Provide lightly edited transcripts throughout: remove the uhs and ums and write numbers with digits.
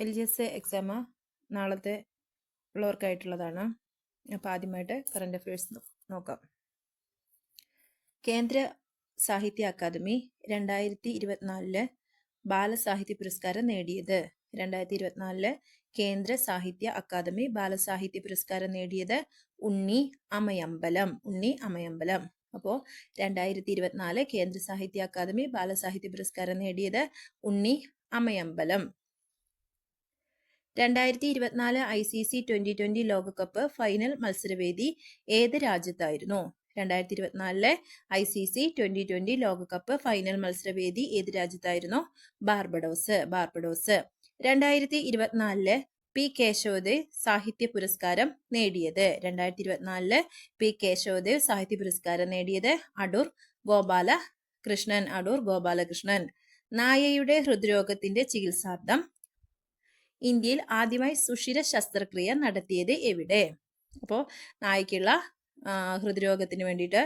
LGS exam നാളത്തെ ഉള്ളവർക്കായിട്ടുള്ളതാണ്. അപ്പോൾ ആദ്യമായിട്ട് കറണ്ട് അഫയേഴ്സ് നോക്കാം. കേന്ദ്ര സാഹിത്യ അക്കാദമി 2024 ബാലസാഹിത്യ പുരസ്കാരം നേടിയത്. 2024 കേന്ദ്ര സാഹിത്യ അക്കാദമി ബാലസാഹിത്യ പുരസ്കാരം നേടിയത് ഉണ്ണി അമയമ്പലം. അപ്പോൾ 2024 കേന്ദ്ര സാഹിത്യ അക്കാദമി ബാലസാഹിത്യ പുരസ്കാരം നേടിയത് ഉണ്ണി അമയമ്പലം. 2024 ICC 2020 ലോകകപ്പ് ഫൈനൽ മത്സരവേദി ഏത് രാജ്യത്തായിരുന്നു? 2024 ICC 2020 ലോകകപ്പ് ഫൈനൽ മത്സരവേദി ഏത് രാജ്യത്തായിരുന്നു? ബാർബഡോസ്. 2024 പി കേശവദേവ് സാഹിത്യ പുരസ്കാരം നേടിയത്. 2024 പി കേശവദേവ് സാഹിത്യ പുരസ്കാരം നേടിയത് അടൂർ ഗോപാലകൃഷ്ണൻ. നായയുടെ ഹൃദ്രോഗത്തിന്റെ ചികിത്സാർത്ഥം ഇന്ത്യയിൽ ആദ്യമായി സുഷിര ശസ്ത്രക്രിയ നടത്തിയത് എവിടെ? അപ്പോൾ നായ്ക്കുള്ള ഹൃദ്രോഗത്തിന് വേണ്ടിയിട്ട്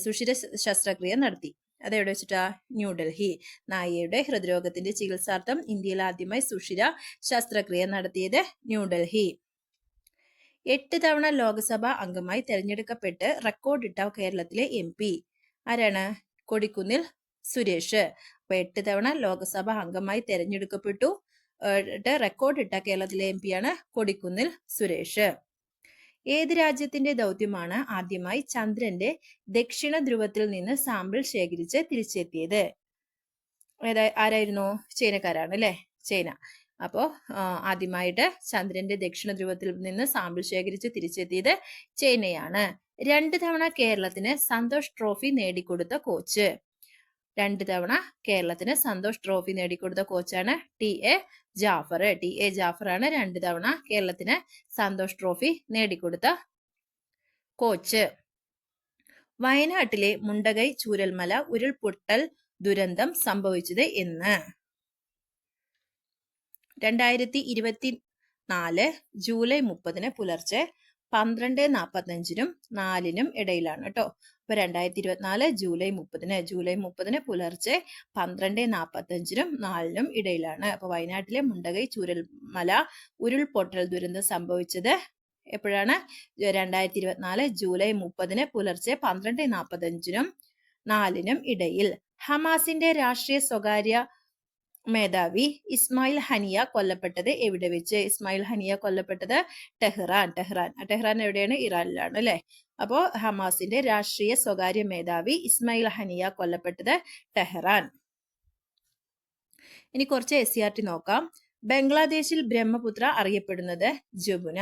സുഷിര ശസ്ത്രക്രിയ നടത്തി. അതെവിടെ വെച്ചിട്ടാ? ന്യൂഡൽഹി. നായയുടെ ഹൃദ്രോഗത്തിന്റെ ചികിത്സാർത്ഥം ഇന്ത്യയിൽ ആദ്യമായി സുഷിര ശസ്ത്രക്രിയ നടത്തിയത് ന്യൂഡൽഹി. 8 തവണ ലോക്സഭാ അംഗമായി തെരഞ്ഞെടുക്കപ്പെട്ട് റെക്കോർഡിട്ട കേരളത്തിലെ MP ആരാണ്? കൊടിക്കുന്നിൽ സുരേഷ്. അപ്പൊ 8 തവണ ലോക്സഭാ അംഗമായി തെരഞ്ഞെടുക്കപ്പെട്ടു റെക്കോർഡിട്ട കേരളത്തിലെ MP ആണ് കൊടിക്കുന്നിൽ സുരേഷ്. ഏത് രാജ്യത്തിന്റെ ദൗത്യമാണ് ആദ്യമായി ചന്ദ്രന്റെ ദക്ഷിണ ധ്രുവത്തിൽ നിന്ന് സാമ്പിൾ ശേഖരിച്ച് തിരിച്ചെത്തിയത്? ആരായിരുന്നു? ചൈനക്കാരാണ് അല്ലെ? ചൈന. അപ്പോ ആദ്യമായിട്ട് ചന്ദ്രന്റെ ദക്ഷിണ ധ്രുവത്തിൽ നിന്ന് സാമ്പിൾ ശേഖരിച്ച് തിരിച്ചെത്തിയത് ചൈനയാണ്. 2 തവണ കേരളത്തിന് സന്തോഷ് ട്രോഫി നേടിക്കൊടുത്ത കോച്ച്. 2 തവണ കേരളത്തിന് സന്തോഷ് ട്രോഫി നേടിക്കൊടുത്ത കോച്ചാണ് ടി.എ. ജാഫർ. ടി.എ. ജാഫറാണ് 2 തവണ കേരളത്തിന് സന്തോഷ് ട്രോഫി നേടിക്കൊടുത്ത കോച്ച്. വയനാട്ടിലെ മുണ്ടകൈ ചൂരൽമല ഉരുൾപൊട്ടൽ ദുരന്തം സംഭവിച്ചത് എന്ന്? 2024 ജൂലൈ 30 പുലർച്ചെ 12:45-നും 4-നും ഇടയിലാണ് കേട്ടോ. അപ്പൊ 2024 ജൂലൈ 30 പുലർച്ചെ 12:45-നും 4-നും ഇടയിലാണ്. അപ്പൊ വയനാട്ടിലെ മുണ്ടകൈ ചൂരൽമല ഉരുൾപൊട്ടൽ ദുരന്തം സംഭവിച്ചത് എപ്പോഴാണ്? 2024 ജൂലൈ 30 പുലർച്ചെ 12:45-നും 4-നും ഇടയിൽ. ഹമാസിന്റെ രാഷ്ട്രീയ സ്വകാര്യ മേധാവി ഇസ്മായിൽ ഹനിയ കൊല്ലപ്പെട്ടത് എവിടെ വെച്ച്? ഇസ്മായിൽ ഹനിയ കൊല്ലപ്പെട്ടത് ടെഹ്റാൻ എവിടെയാണ്? ഇറാനിലാണ് അല്ലെ? അപ്പോ ഹമാസിന്റെ രാഷ്ട്രീയ സ്വകാര്യ മേധാവി ഇസ്മായിൽ ഹനിയ കൊല്ലപ്പെട്ടത് ടെഹ്റാൻ. ഇനി കുറച്ച് SCERT നോക്കാം. ബംഗ്ലാദേശിൽ ബ്രഹ്മപുത്ര അറിയപ്പെടുന്നത് ജമുന.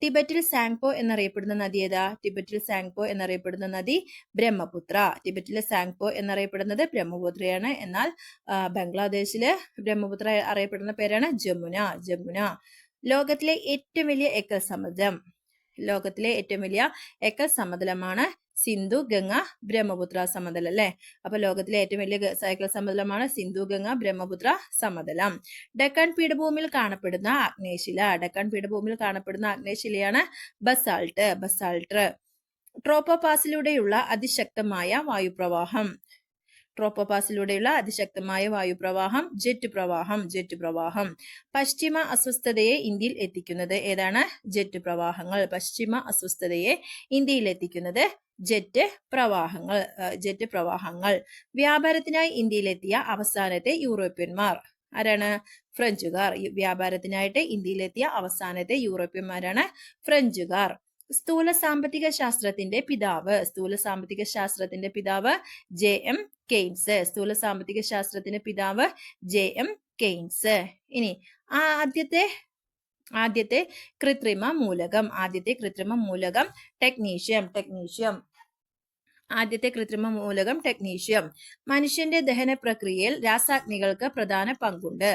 ടിബറ്റിൽ സാങ്പോ എന്നറിയപ്പെടുന്ന നദി ഏതാ? ടിബറ്റിൽ സാങ്പോ എന്നറിയപ്പെടുന്ന നദി ബ്രഹ്മപുത്ര. ടിബറ്റിലെ സാങ്പോ എന്നറിയപ്പെടുന്നത് ബ്രഹ്മപുത്രയാണ്. എന്നാൽ ബംഗ്ലാദേശില് ബ്രഹ്മപുത്ര അറിയപ്പെടുന്ന പേരാണ് ജമുന. ലോകത്തിലെ ഏറ്റവും വലിയ എക്കൽ സമതലമാണ് സിന്ധു ഗംഗ ബ്രഹ്മപുത്ര സമതലം അല്ലെ? അപ്പൊ ലോകത്തിലെ ഏറ്റവും വലിയ എക്കൽ സമതലമാണ് സിന്ധു ഗംഗ ബ്രഹ്മപുത്ര സമതലം. ഡെക്കാൻ പീഠഭൂമിയിൽ കാണപ്പെടുന്ന ആഗ്നേയശിലയാണ് ബസാൾട്ട്. ട്രോപ്പോപാസിലൂടെയുള്ള അതിശക്തമായ വായുപ്രവാഹം ജെറ്റ് പ്രവാഹം. പശ്ചിമ അസ്വസ്ഥതയെ ഇന്ത്യയിൽ എത്തിക്കുന്നത് ഏതാണ്? ജെറ്റ് പ്രവാഹങ്ങൾ. വ്യാപാരത്തിനായി ഇന്ത്യയിലെത്തിയ അവസാനത്തെ യൂറോപ്യന്മാർ ആരാണ്? ഫ്രഞ്ചുകാർ. വ്യാപാരത്തിനായിട്ട് ഇന്ത്യയിലെത്തിയ അവസാനത്തെ യൂറോപ്യന്മാരാണ് ഫ്രഞ്ചുകാർ. സ്ഥൂല സാമ്പത്തിക ശാസ്ത്രത്തിന്റെ പിതാവ് J.M. കെയ്ൻസ്. ഇനി ആദ്യത്തെ കൃത്രിമ മൂലകം ടെക്നീഷ്യം. മനുഷ്യന്റെ ദഹന പ്രക്രിയയിൽ രാസാഗ്നികൾക്ക് പ്രധാന പങ്കുണ്ട്.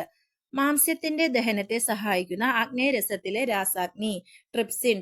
മാംസ്യത്തിന്റെ ദഹനത്തെ സഹായിക്കുന്ന ആഗ്നേയരസത്തിലെ രാസാഗ്നി ട്രിപ്സിൻ.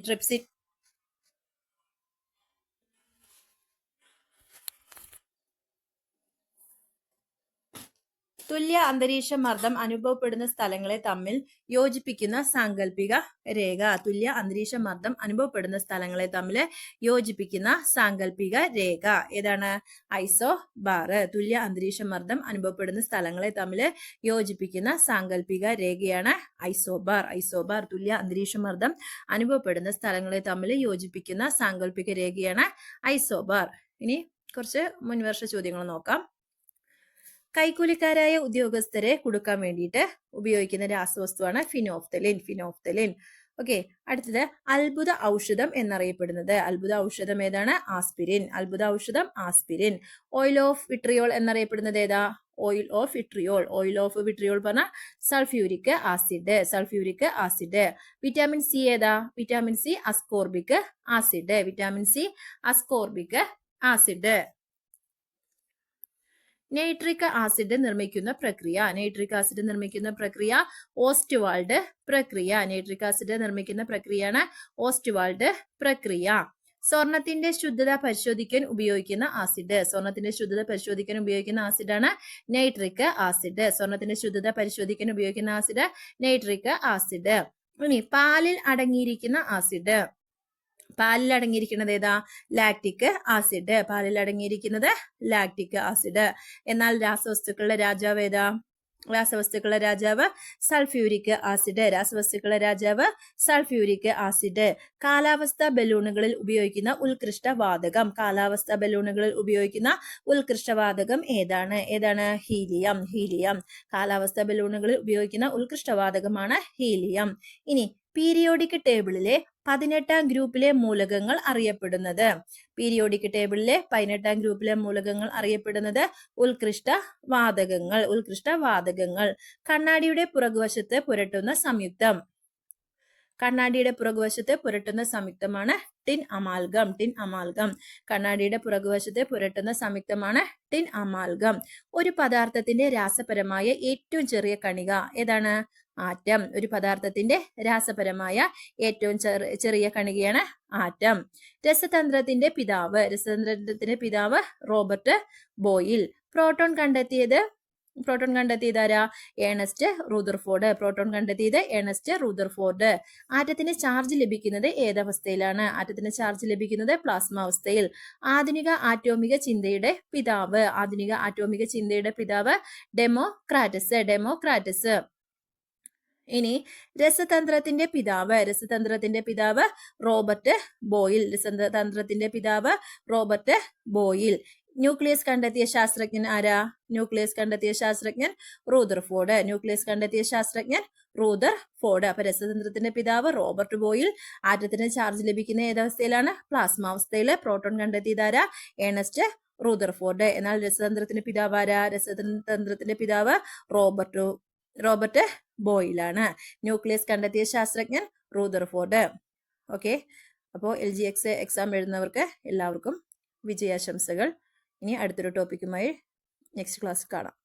തുല്യ അന്തരീക്ഷ മർദ്ദം അനുഭവപ്പെടുന്ന സ്ഥലങ്ങളെ തമ്മിൽ യോജിപ്പിക്കുന്ന സാങ്കല്പിക രേഖ. തുല്യ അന്തരീക്ഷ മർദ്ദം അനുഭവപ്പെടുന്ന സ്ഥലങ്ങളെ തമ്മിൽ യോജിപ്പിക്കുന്ന സാങ്കല്പിക രേഖ ഏതാണ്? ഐസോബാർ. തുല്യ അന്തരീക്ഷ മർദ്ദം അനുഭവപ്പെടുന്ന സ്ഥലങ്ങളെ തമ്മിൽ യോജിപ്പിക്കുന്ന സാങ്കല്പിക രേഖയാണ് ഐസോബാർ. ഐസോബാർ തുല്യ അന്തരീക്ഷ മർദ്ദം അനുഭവപ്പെടുന്ന സ്ഥലങ്ങളെ തമ്മിൽ യോജിപ്പിക്കുന്ന സാങ്കല്പിക രേഖയാണ് ഐസോബാർ. ഇനി കുറച്ച് മുൻവർഷ ചോദ്യങ്ങൾ നോക്കാം. കൈക്കൂലിക്കാരായ ഉദ്യോഗസ്ഥരെ കുടുക്കാൻ വേണ്ടിയിട്ട് ഉപയോഗിക്കുന്ന രാസവസ്തുവാണ് ഫിനോഫ്തലിൻ. ഫിനോഫ്തലിൻ. ഓക്കെ, അടുത്തത് അത്ഭുത ഔഷധം എന്നറിയപ്പെടുന്നത്. അത്ഭുത ഔഷധം ഏതാണ്? ആസ്പിരിൻ. അത്ഭുത ഔഷധം ആസ്പിരിൻ. ഓയിൽ ഓഫ് വിട്രിയോൾ എന്നറിയപ്പെടുന്നത് ഏതാ? Oil of vitriol. Oil of vitriol പറഞ്ഞ sulphuric acid. Sulphuric acid. Vitamin C ഏതാ? Vitamin C ascorbic acid. Vitamin C ascorbic acid. Nitric acid നിർമ്മിക്കുന്ന പ്രക്രിയ. നൈട്രിക് ആസിഡ് നിർമ്മിക്കുന്ന പ്രക്രിയ ഓസ്റ്റ്വാൾഡ് പ്രക്രിയ. നൈട്രിക് ആസിഡ് നിർമ്മിക്കുന്ന പ്രക്രിയയാണ് ഓസ്റ്റ്വാൾഡ് പ്രക്രിയ. സ്വർണത്തിന്റെ ശുദ്ധത പരിശോധിക്കാൻ ഉപയോഗിക്കുന്ന ആസിഡ്. സ്വർണത്തിന്റെ ശുദ്ധത പരിശോധിക്കാൻ ഉപയോഗിക്കുന്ന ആസിഡാണ് നൈട്രിക് ആസിഡ്. സ്വർണത്തിന്റെ ശുദ്ധത പരിശോധിക്കാൻ ഉപയോഗിക്കുന്ന ആസിഡ് നൈട്രിക് ആസിഡ്. ഇനി പാലിൽ അടങ്ങിയിരിക്കുന്ന ആസിഡ്. പാലിൽ അടങ്ങിയിരിക്കുന്നത് ഏതാ? Lactic acid. പാലിൽ അടങ്ങിയിരിക്കുന്നത് ലാക്റ്റിക് ആസിഡ്. എന്നാൽ രാസവസ്തുക്കളുടെ രാജാവ് ഏതാ? രാസവസ്തുക്കളുടെ രാജാവ് സൾഫ്യൂരിക് ആസിഡ്. രാസവസ്തുക്കളുടെ രാജാവ് സൾഫ്യൂരിക് ആസിഡ്. കാലാവസ്ഥാ ബലൂണുകളിൽ ഉപയോഗിക്കുന്ന ഉത്കൃഷ്ടവാതകം. കാലാവസ്ഥാ ബലൂണുകളിൽ ഉപയോഗിക്കുന്ന ഉത്കൃഷ്ടവാതകം ഏതാണ്? ഏതാണ്? ഹീലിയം. ഹീലിയം. കാലാവസ്ഥാ ബലൂണുകളിൽ ഉപയോഗിക്കുന്ന ഉത്കൃഷ്ടവാതകമാണ് ഹീലിയം. ഇനി പീരിയോഡിക് ടേബിളിലെ 18ാം ഗ്രൂപ്പിലെ മൂലകങ്ങൾ അറിയപ്പെടുന്നത്. പീരിയോഡിക് ടേബിളിലെ 18ാം ഗ്രൂപ്പിലെ മൂലകങ്ങൾ അറിയപ്പെടുന്നത് ഉത്കൃഷ്ടവാതകങ്ങൾ. ഉത്കൃഷ്ടവാതകങ്ങൾ. കണ്ണാടിയുടെ പുറകുവശത്ത് പുരട്ടുന്ന സംയുക്തം. കണ്ണാടിയുടെ പുറകുവശത്ത് പുരട്ടുന്ന സംയുക്തമാണ് ടിൻ അമാൽഗം. Tin amalgam. കണ്ണാടിയുടെ പുറകുവശത്ത് പുരട്ടുന്ന സംയുക്തമാണ് ടിൻ അമാൽഗം. ഒരു പദാർത്ഥത്തിന്റെ രാസപരമായ ഏറ്റവും ചെറിയ കണിക ഏതാണ്? ആറ്റം. ഒരു പദാർത്ഥത്തിന്റെ രാസപരമായ ഏറ്റവും ചെറിയ കണികയാണ് ആറ്റം. രസതന്ത്രത്തിന്റെ പിതാവ്. രസതന്ത്രത്തിന്റെ പിതാവ് റോബർട്ട് ബോയിൽ. പ്രോട്ടോൺ കണ്ടെത്തിയത് ആരാ? Ernest Rutherford. പ്രോട്ടോൺ കണ്ടെത്തിയത് ഏണസ്റ്റ് റൂദർഫോർഡ്. ആറ്റത്തിന് ചാർജ് ലഭിക്കുന്നത് ഏതവസ്ഥയിലാണ്? ആറ്റത്തിന് ചാർജ് ലഭിക്കുന്നത് പ്ലാസ്മ അവസ്ഥയിൽ. ആധുനിക ആറ്റോമിക ചിന്തയുടെ പിതാവ്. ആധുനിക ആറ്റോമിക ചിന്തയുടെ പിതാവ് ഡെമോക്രാറ്റസ്. ഡെമോക്രാറ്റസ്. ഇനി രസതന്ത്രത്തിന്റെ പിതാവ്. രസതന്ത്രത്തിന്റെ പിതാവ് റോബർട്ട് ബോയിൽ. രസതന്ത്രത്തിന്റെ പിതാവ് റോബർട്ട് ബോയിൽ. ന്യൂക്ലിയസ് കണ്ടെത്തിയ ശാസ്ത്രജ്ഞൻ ആരാ? ന്യൂക്ലിയസ് കണ്ടെത്തിയ ശാസ്ത്രജ്ഞൻ റൂദർഫോർഡ്. ന്യൂക്ലിയസ് കണ്ടെത്തിയ ശാസ്ത്രജ്ഞൻ റൂദർഫോർഡ്. അപ്പൊ രസതന്ത്രത്തിന്റെ പിതാവ് റോബർട്ട് ബോയിൽ. ആറ്റത്തിന് ചാർജ് ലഭിക്കുന്ന ഏതവസ്ഥയിലാണ്? പ്ലാസ്മ അവസ്ഥയിൽ. പ്രോട്ടോൺ കണ്ടെത്തിയതാരാ? Ernest Rutherford. എന്നാൽ രസതന്ത്രത്തിന്റെ പിതാവ് ആരാ? രസതന്ത്രത്തിന്റെ പിതാവ് റോബർട്ട് ബോയിലാണ്. ന്യൂക്ലിയസ് കണ്ടെത്തിയ ശാസ്ത്രജ്ഞൻ റൂദർഫോർഡ്. ഓക്കെ, അപ്പോൾ LGX എക്സാം എഴുതുന്നവർക്ക് എല്ലാവർക്കും വിജയാശംസകൾ. ഇനി അടുത്തൊരു ടോപ്പിക്കുമായി നെക്സ്റ്റ് ക്ലാസ് കാണാം.